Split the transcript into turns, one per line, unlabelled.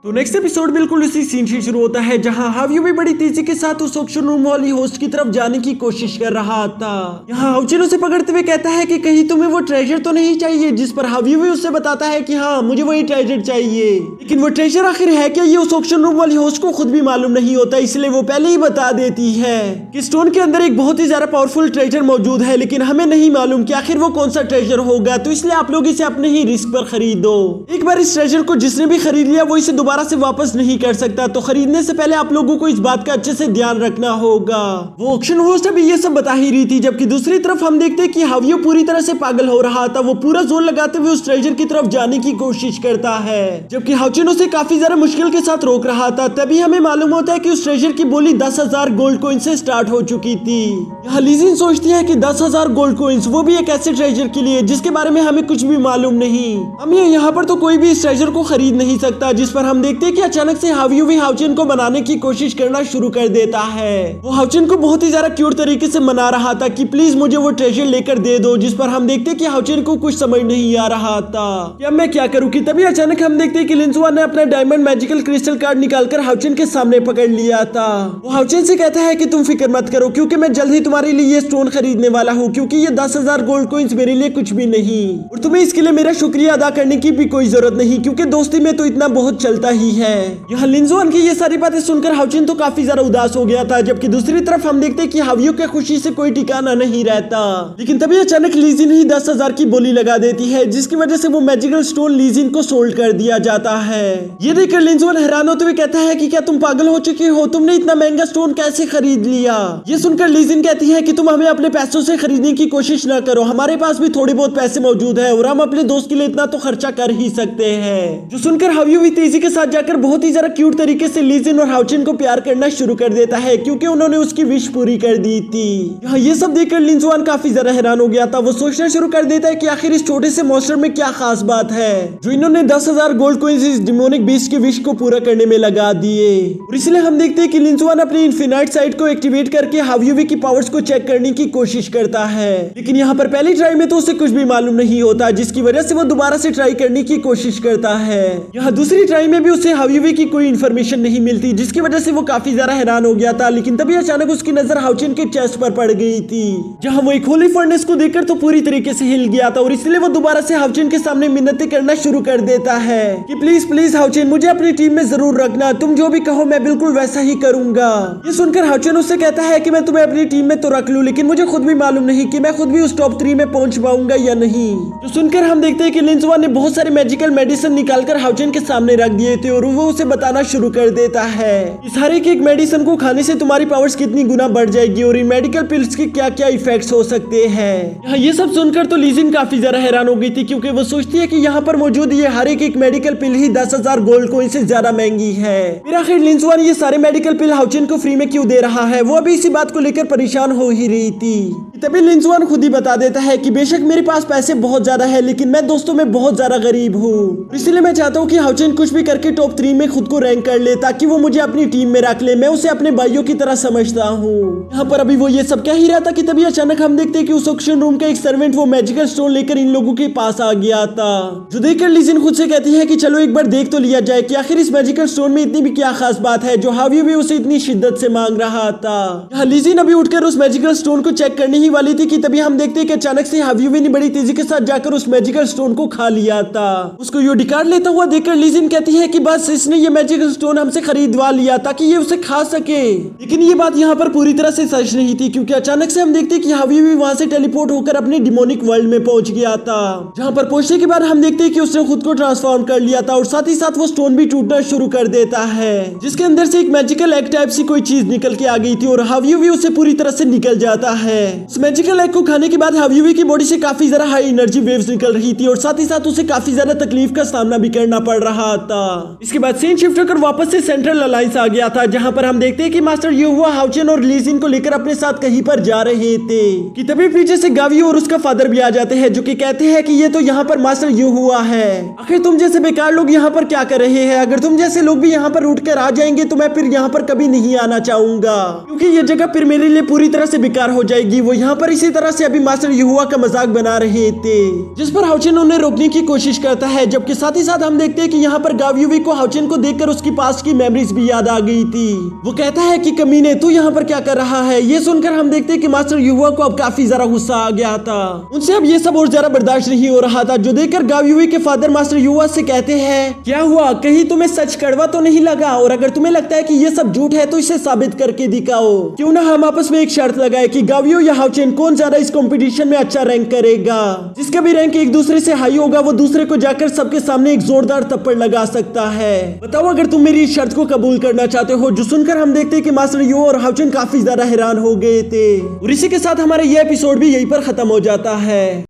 तो next episode बिल्कुल उसी सीन से शुरू होता है जहां हावियो भी बड़ी तेजी के साथ उस ऑक्शन रूम वाली होस्ट की तरफ जाने की कोशिश कर रहा था। यहाँ हाउचिन उसे पकड़ते हुए कहता है कि कहीं तुम्हें वो ट्रेजर तो नहीं चाहिए, जिस पर हावियो भी उससे बताता है कि हाँ मुझे वही ट्रेजर चाहिए। लेकिन वो ट्रेजर आखिर है क्या, ये उस ऑक्शन रूम वाली होस्ट को खुद भी मालूम नहीं होता, इसलिए वो पहले ही बता देती है कि स्टोन के अंदर एक बहुत ही ज्यादा पावरफुल ट्रेजर मौजूद है, लेकिन हमें नहीं मालूम कि आखिर वो कौन सा ट्रेजर होगा, तो इसलिए आप लोग इसे अपने ही रिस्क पर खरीदो। एक बार इस ट्रेजर को जिसने भी खरीद लिया वो इसे दोबारा से वापस नहीं कर सकता, तो खरीदने से पहले आप लोगों को इस बात का अच्छे से ध्यान रखना होगा। वो ऑक्शन होस्ट अभी ये सब बता ही रही थी, जबकि दूसरी तरफ हम देखते हैं कि हावियो पूरी तरह से पागल हो रहा था। वो पूरा जोर लगाते हुए उस ट्रेजर की तरफ जाने की कोशिश करता है, जबकि हाउचिन उसे काफी ज्यादा मुश्किल के साथ रोक रहा था। तभी हमें मालूम होता है कि उस ट्रेजर की बोली 10,000 गोल्ड कॉइन से स्टार्ट हो चुकी थी। यहाँ लीजिन सोचती है कि 10,000 गोल्ड कॉइन्स, वो भी एक ऐसे ट्रेजर के लिए जिसके बारे में हमें कुछ भी मालूम नहीं। हम यहाँ पर तो कोई भी इस ट्रेजर को खरीद नहीं सकता, जिस पर हम देखते हैं कि अचानक से हावियो भी हाउचिन को मनाने की कोशिश करना शुरू कर देता है। वो हाउचिन को बहुत ही ज्यादा क्यूट तरीके से मना रहा था कि प्लीज मुझे वो ट्रेजर लेकर दे दो, जिस पर हम देखते हैं कि हाउचिन को कुछ समझ नहीं आ रहा था कि अब मैं क्या करूं। कि तभी अचानक हम देखते हैं कि लिंजुआ ने अपना डायमंड मैजिकल क्रिस्टल कार्ड निकालकर हाउचिन के सामने पकड़ लिया था। वो हाउचिन से कहता है कि तुम फिक्र मत करो, क्योंकि मैं जल्द ही तुम्हारे लिए ये स्टोन खरीदने वाला हूँ, क्योंकि ये 10,000 गोल्ड कॉइन्स मेरे लिए कुछ भी नहीं, और तुम्हें इसके लिए मेरा शुक्रिया अदा करने की भी कोई जरूरत नहीं, क्योंकि दोस्ती में तो इतना बहुत चलता ही है। यहाँ लिंजुआन की ये सारी बातें सुनकर हाउचिन तो काफी ज्यादा उदास हो गया था, जबकि दूसरी तरफ हम देखते हैं कि हावियो के खुशी से कोई ठिकाना नहीं रहता। लेकिन तभी अचानक लीजिन ही 10,000 की बोली लगा देती है, जिसकी वजह से वो मैजिकल स्टोन लीजिन को सोल्ड कर दिया जाता है। ये देखकर लिंजुआन हैरान होते हुए कहता है कि क्या तुम पागल हो चुके हो, तुमने इतना महंगा स्टोन कैसे खरीद लिया। ये सुनकर लीजिन कहती है कि तुम हमें अपने पैसों से खरीदने की कोशिश न करो, हमारे पास भी थोड़े बहुत पैसे मौजूद है और हम अपने दोस्त के लिए इतना तो खर्चा कर ही सकते हैं। जो सुनकर हावियो भी तेजी के साथ जाकर बहुत ही ज्यादा क्यूट तरीके से लीजिन और हाउचिन को प्यार करना शुरू कर देता है, क्योंकि उन्होंने उसकी विश पूरी कर दी थी। यहाँ ये सब देखकर लिंजुआन काफी ज्यादा हैरान हो गया था। वो सोचना शुरू कर देता है कि आखिर इस छोटे से मॉन्स्टर में क्या खास बात है जो इन्होंने 10,000 गोल्ड कॉइंस इस डिमोनिक बीस्ट की विश को पूरा करने में लगा दिए। और इसलिए हम देखते हैं कि लिंजुआन अपनी इन्फिनाइट साइट को एक्टिवेट करके हावियो की पावर्स को चेक करने की कोशिश करता है, लेकिन यहाँ पर पहली ट्राई में तो उसे कुछ भी मालूम नहीं होता, जिसकी वजह से वो दोबारा से ट्राई करने की कोशिश करता है। यहाँ दूसरी ट्राई में भी उसे हावियो की कोई इन्फॉर्मेशन नहीं मिलती, जिसकी वजह से वो काफी ज्यादा हैरान हो गया था। लेकिन तभी अचानक उसकी नजर हाउचिन के चेस्ट पर पड़ गई थी, जहां वो एक होली फर्नेस को देखकर तो पूरी तरीके से हिल गया था, और इसलिए वो दोबारा से हाउचिन के सामने मिन्नतें करना शुरू कर देता है कि प्लीज प्लीज हाउचिन, मुझे अपनी टीम में जरूर रखना, तुम जो भी कहो मैं बिल्कुल वैसा ही करूंगा। ये सुनकर हाउचिन उससे कहता है कि मैं तुम्हें अपनी टीम में तो रख लूं, लेकिन मुझे खुद भी मालूम नहीं कि मैं खुद भी उस टॉप 3 में पहुंच पाऊंगा या नहीं। तो सुनकर हम देखते हैं कि लिंजुआ ने बहुत सारे मैजिकल मेडिसिन निकालकर हाउचिन के सामने रख दिए थे, और वो उसे बताना शुरू कर देता है इस हर एक मेडिसिन को खाने से तुम्हारी पावर्स कितनी गुना बढ़ जाएगी और इन मेडिकल पिल्स के क्या क्या इफेक्ट्स हो सकते हैं। यहाँ ये सब सुनकर तो लीजिन काफी ज्यादा हैरान हो गई थी, क्योंकि वो सोचती है कि यहाँ पर मौजूद ये हर एक मेडिकल पिल ही 10,000 गोल्ड कॉइन से ज्यादा महंगी है। फिर आखिर लिंजुआन ये सारे मेडिकल पिल हाउचिन को फ्री में क्यों दे रहा है, वो अभी इसी बात को लेकर परेशान हो ही रही थी। तभी लिंजुआन खुद ही बता देता है कि बेशक मेरे पास पैसे बहुत ज्यादा है, लेकिन मैं दोस्तों में बहुत ज्यादा गरीब हूँ, इसलिए मैं चाहता हूँ कि हाउचिन कुछ भी करके टॉप 3 में खुद को रैंक कर ले, ताकि वो मुझे अपनी टीम में रख ले। मैं उसे अपने भाइयों की तरह समझता हूँ। यहाँ पर अभी वो ये सब कह ही रहा था कि तभी अचानक हम देखते हैं कि उस ऑक्शन रूम का एक सर्वेंट वो मैजिकल स्टोन लेकर इन लोगों के पास आ गया था, जो देखकर लीजिन खुद से कहती है कि चलो एक बार देख तो लिया जाए कि आखिर इस मैजिकल स्टोन में इतनी भी क्या खास बात है जो हावियो भी उसे इतनी शिद्दत से मांग रहा था। यहाँ लीजिन अभी उठकर उस मैजिकल स्टोन को चेक करने ही वाली थी कि तभी हम देखते हैं कि अचानक से हावियो ने बड़ी तेजी के साथ जाकर उस मैजिकल स्टोन को खा लिया था। उसको यो डिकार्ड लेता हुआ देखकर लीजिन कहती है कि बस इसने ये मैजिकल स्टोन हमसे खरीदवा लिया ताकि ये उसे खा सके। लेकिन ये बात यहाँ पर पूरी तरह से सच नहीं थी, क्योंकि अचानक से हम देखते हैं कि हावियो भी वहां से टेलीपोर्ट होकर अपने डिमोनिक वर्ल्ड में पहुंच गया था, जहाँ पर पहुंचने के बाद हम देखते हैं कि उसने खुद को ट्रांसफॉर्म कर लिया था, और साथ ही साथ वो स्टोन भी टूटना शुरू कर देता है, जिसके अंदर से एक मैजिकल एग टाइप सी कोई चीज निकल के आ गई थी, और हावियो भी उसे पूरी तरह से निकल जाता है। उस मैजिकल एग को खाने के बाद हावियो की बॉडी से काफी ज्यादा हाई एनर्जी वेव्स निकल रही थी, और साथ ही साथ उसे काफी ज्यादा तकलीफ का सामना भी करना पड़ रहा था। इसके बाद सीन शिफ्ट होकर वापस से सेंट्रल अलायंस आ गया था, जहाँ पर हम देखते हैं कि मास्टर युहुआ हाउचिन और लीजिन को लेकर अपने साथ कहीं पर जा रहे थे कि तभी पीछे से गावियो और उसका फादर भी आ जाते हैं, जो कि कहते हैं कि ये तो यहाँ पर मास्टर युहुआ है। आखिर तुम जैसे बेकार लोग यहाँ पर क्या कर रहे हैं? अगर तुम जैसे लोग भी यहाँ पर उठ कर आ जाएंगे तो मैं फिर यहाँ पर कभी नहीं आना चाहूंगा, क्योंकि ये जगह फिर मेरे लिए पूरी तरह से बेकार हो जाएगी। वो यहाँ पर इसी तरह से अभी मास्टर युहुआ का मजाक बना रहे थे, जिस पर हाउचिन उन्हें रोकने की कोशिश करता है। जबकि साथ ही साथ हम देखते हैं कि यहाँ पर गाव यूवी को हाउचिन को देखकर उसकी पास्ट की मेमोरीज भी याद आ गई थी। वो कहता है कि कमीने तू यहाँ पर क्या कर रहा है। ये सुनकर हम देखते हैं कि मास्टर युहुआ को अब काफी ज्यादा गुस्सा आ गया था। उनसे अब ये सब और ज्यादा बर्दाश्त नहीं हो रहा था, जो देखकर गाव यूवी के फादर मास्टर युहुआ से कहते हैं, क्या हुआ, कहीं तुम्हें सच कड़वा तो नहीं लगा? और अगर तुम्हें लगता है कि ये सब झूठ है तो इसे साबित करके दिखाओ। क्यों ना हम आपस में एक शर्त लगाए कि गावियो या हाउचिन कौन ज्यादा इस कंपटीशन में अच्छा रैंक करेगा। जिसका भी रैंक एक दूसरे से हाई होगा वो दूसरे को जाकर सबके सामने एक जोरदार थप्पड़ लगा सकता है। बताओ अगर तुम मेरी इस शर्त को कबूल करना चाहते हो। जो सुनकर हम देखते हैं कि मास्टर यू और हाउचिन काफी ज्यादा हैरान हो गए थे। और इसी के साथ हमारा ये एपिसोड भी यहीं पर खत्म हो जाता है।